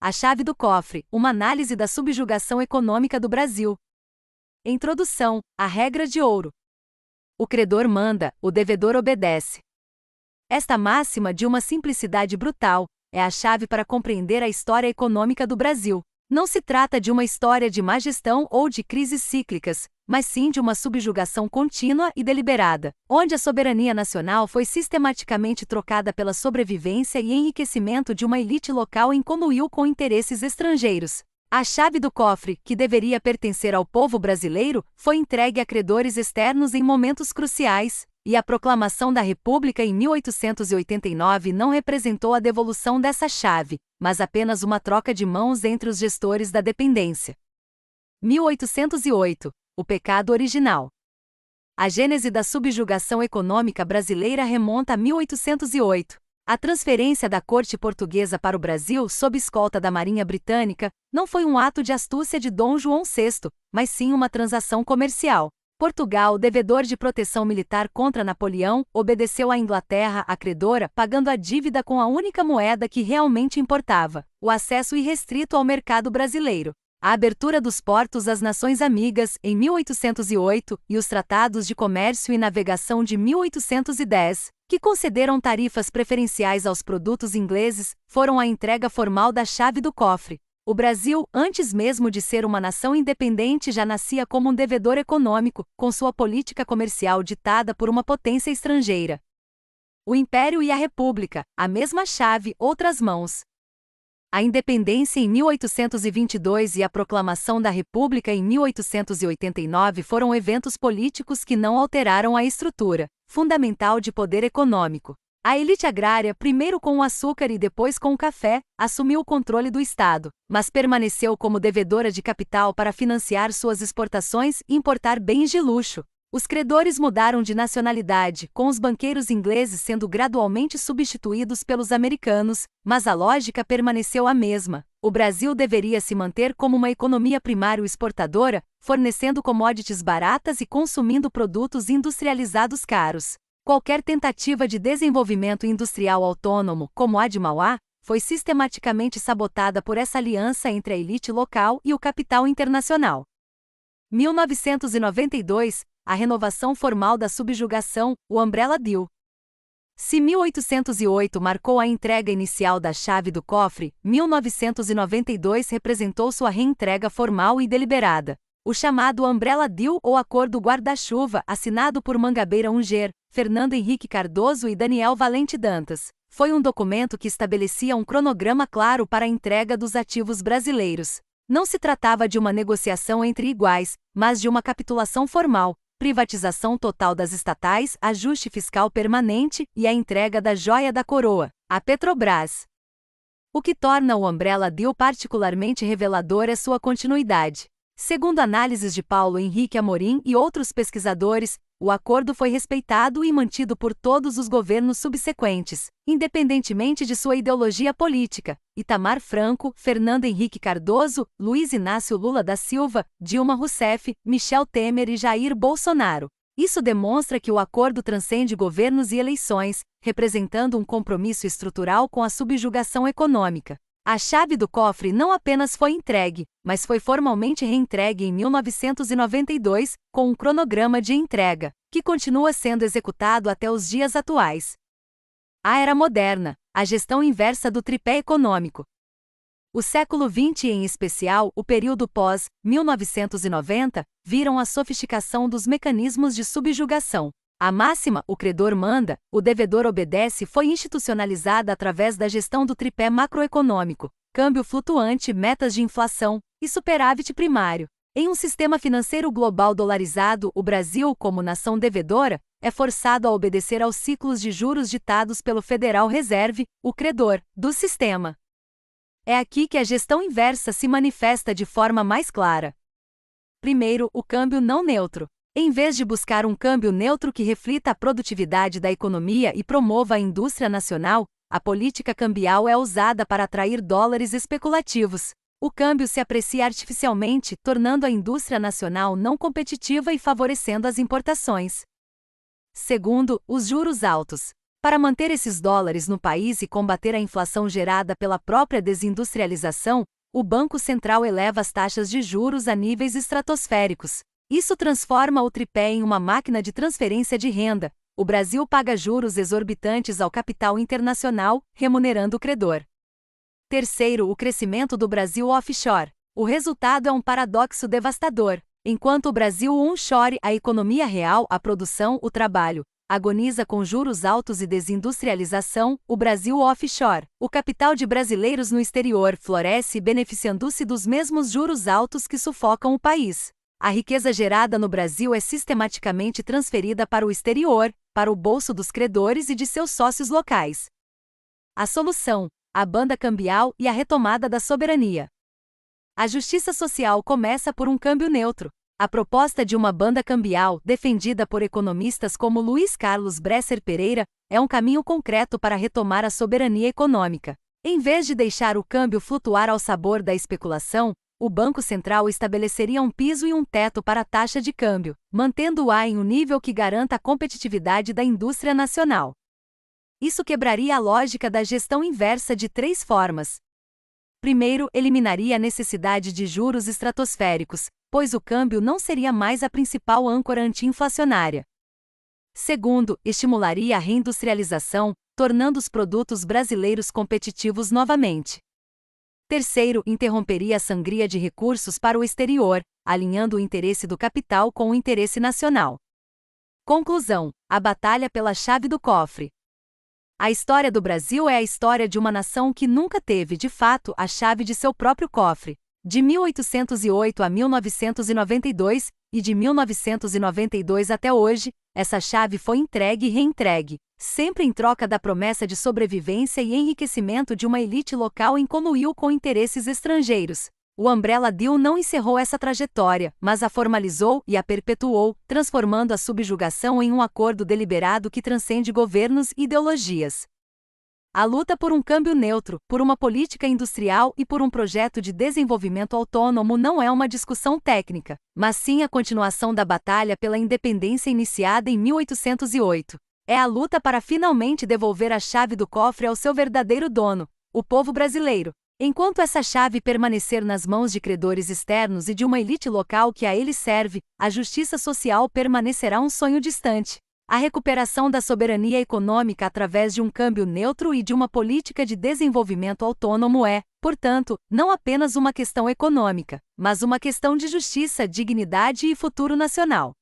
A chave do cofre, uma análise da subjugação econômica do Brasil. Introdução, a regra de ouro. O credor manda, o devedor obedece. Esta máxima, de uma simplicidade brutal, é a chave para compreender a história econômica do Brasil. Não se trata de uma história de má gestão ou de crises cíclicas, mas sim de uma subjugação contínua e deliberada, onde a soberania nacional foi sistematicamente trocada pela sobrevivência e enriquecimento de uma elite local em conluio com interesses estrangeiros. A chave do cofre, que deveria pertencer ao povo brasileiro, foi entregue a credores externos em momentos cruciais, e a proclamação da República em 1889 não representou a devolução dessa chave, mas apenas uma troca de mãos entre os gestores da dependência. 1808. O pecado original. A gênese da subjugação econômica brasileira remonta a 1808. A transferência da corte portuguesa para o Brasil sob escolta da Marinha Britânica não foi um ato de astúcia de Dom João VI, mas sim uma transação comercial. Portugal, devedor de proteção militar contra Napoleão, obedeceu à Inglaterra, a credora, pagando a dívida com a única moeda que realmente importava: o acesso irrestrito ao mercado brasileiro. A abertura dos portos às nações amigas, em 1808, e os tratados de comércio e navegação de 1810, que concederam tarifas preferenciais aos produtos ingleses, foram a entrega formal da chave do cofre. O Brasil, antes mesmo de ser uma nação independente, já nascia como um devedor econômico, com sua política comercial ditada por uma potência estrangeira. O Império e a República, a mesma chave, outras mãos. A independência em 1822 e a proclamação da República em 1889 foram eventos políticos que não alteraram a estrutura fundamental de poder econômico. A elite agrária, primeiro com o açúcar e depois com o café, assumiu o controle do Estado, mas permaneceu como devedora de capital para financiar suas exportações e importar bens de luxo. Os credores mudaram de nacionalidade, com os banqueiros ingleses sendo gradualmente substituídos pelos americanos, mas a lógica permaneceu a mesma. O Brasil deveria se manter como uma economia primário exportadora, fornecendo commodities baratas e consumindo produtos industrializados caros. Qualquer tentativa de desenvolvimento industrial autônomo, como a de Mauá, foi sistematicamente sabotada por essa aliança entre a elite local e o capital internacional. 1992, a renovação formal da subjugação, o Umbrella Deal. Se 1808 marcou a entrega inicial da chave do cofre, 1992 representou sua reentrega formal e deliberada. O chamado Umbrella Deal ou Acordo Guarda-Chuva, assinado por Mangabeira Unger, Fernando Henrique Cardoso e Daniel Valente Dantas, foi um documento que estabelecia um cronograma claro para a entrega dos ativos brasileiros. Não se tratava de uma negociação entre iguais, mas de uma capitulação formal, privatização total das estatais, ajuste fiscal permanente e a entrega da joia da coroa, a Petrobras. O que torna o Umbrella Deal particularmente revelador é sua continuidade. Segundo análises de Paulo Henrique Amorim e outros pesquisadores, o acordo foi respeitado e mantido por todos os governos subsequentes, independentemente de sua ideologia política: Itamar Franco, Fernando Henrique Cardoso, Luiz Inácio Lula da Silva, Dilma Rousseff, Michel Temer e Jair Bolsonaro. Isso demonstra que o acordo transcende governos e eleições, representando um compromisso estrutural com a subjugação econômica. A chave do cofre não apenas foi entregue, mas foi formalmente reentregue em 1992, com um cronograma de entrega, que continua sendo executado até os dias atuais. A Era Moderna, a gestão inversa do tripé econômico. O século XX e, em especial, o período pós-1990, viram a sofisticação dos mecanismos de subjugação. A máxima, o credor manda, o devedor obedece, foi institucionalizada através da gestão do tripé macroeconômico: câmbio flutuante, metas de inflação e superávit primário. Em um sistema financeiro global dolarizado, o Brasil, como nação devedora, é forçado a obedecer aos ciclos de juros ditados pelo Federal Reserve, o credor do sistema. É aqui que a gestão inversa se manifesta de forma mais clara. Primeiro, o câmbio não neutro. Em vez de buscar um câmbio neutro que reflita a produtividade da economia e promova a indústria nacional, a política cambial é usada para atrair dólares especulativos. O câmbio se aprecia artificialmente, tornando a indústria nacional não competitiva e favorecendo as importações. Segundo, os juros altos. Para manter esses dólares no país e combater a inflação gerada pela própria desindustrialização, o Banco Central eleva as taxas de juros a níveis estratosféricos. Isso transforma o tripé em uma máquina de transferência de renda. O Brasil paga juros exorbitantes ao capital internacional, remunerando o credor. Terceiro, o crescimento do Brasil offshore. O resultado é um paradoxo devastador. Enquanto o Brasil onshore, a economia real, a produção, o trabalho, agoniza com juros altos e desindustrialização, o Brasil offshore, o capital de brasileiros no exterior, floresce beneficiando-se dos mesmos juros altos que sufocam o país. A riqueza gerada no Brasil é sistematicamente transferida para o exterior, para o bolso dos credores e de seus sócios locais. A solução: a banda cambial e a retomada da soberania. A justiça social começa por um câmbio neutro. A proposta de uma banda cambial, defendida por economistas como Luiz Carlos Bresser Pereira, é um caminho concreto para retomar a soberania econômica. Em vez de deixar o câmbio flutuar ao sabor da especulação, o Banco Central estabeleceria um piso e um teto para a taxa de câmbio, mantendo-a em um nível que garanta a competitividade da indústria nacional. Isso quebraria a lógica da gestão inversa de três formas. Primeiro, eliminaria a necessidade de juros estratosféricos, pois o câmbio não seria mais a principal âncora anti-inflacionária. Segundo, estimularia a reindustrialização, tornando os produtos brasileiros competitivos novamente. Terceiro, interromperia a sangria de recursos para o exterior, alinhando o interesse do capital com o interesse nacional. Conclusão: a batalha pela chave do cofre. A história do Brasil é a história de uma nação que nunca teve, de fato, a chave de seu próprio cofre. De 1808 a 1992, e de 1992 até hoje, essa chave foi entregue e reentregue, sempre em troca da promessa de sobrevivência e enriquecimento de uma elite local em conluio com interesses estrangeiros. O Umbrella Deal não encerrou essa trajetória, mas a formalizou e a perpetuou, transformando a subjugação em um acordo deliberado que transcende governos e ideologias. A luta por um câmbio neutro, por uma política industrial e por um projeto de desenvolvimento autônomo não é uma discussão técnica, mas sim a continuação da batalha pela independência iniciada em 1808. É a luta para finalmente devolver a chave do cofre ao seu verdadeiro dono, o povo brasileiro. Enquanto essa chave permanecer nas mãos de credores externos e de uma elite local que a ele serve, a justiça social permanecerá um sonho distante. A recuperação da soberania econômica através de um câmbio neutro e de uma política de desenvolvimento autônomo é, portanto, não apenas uma questão econômica, mas uma questão de justiça, dignidade e futuro nacional.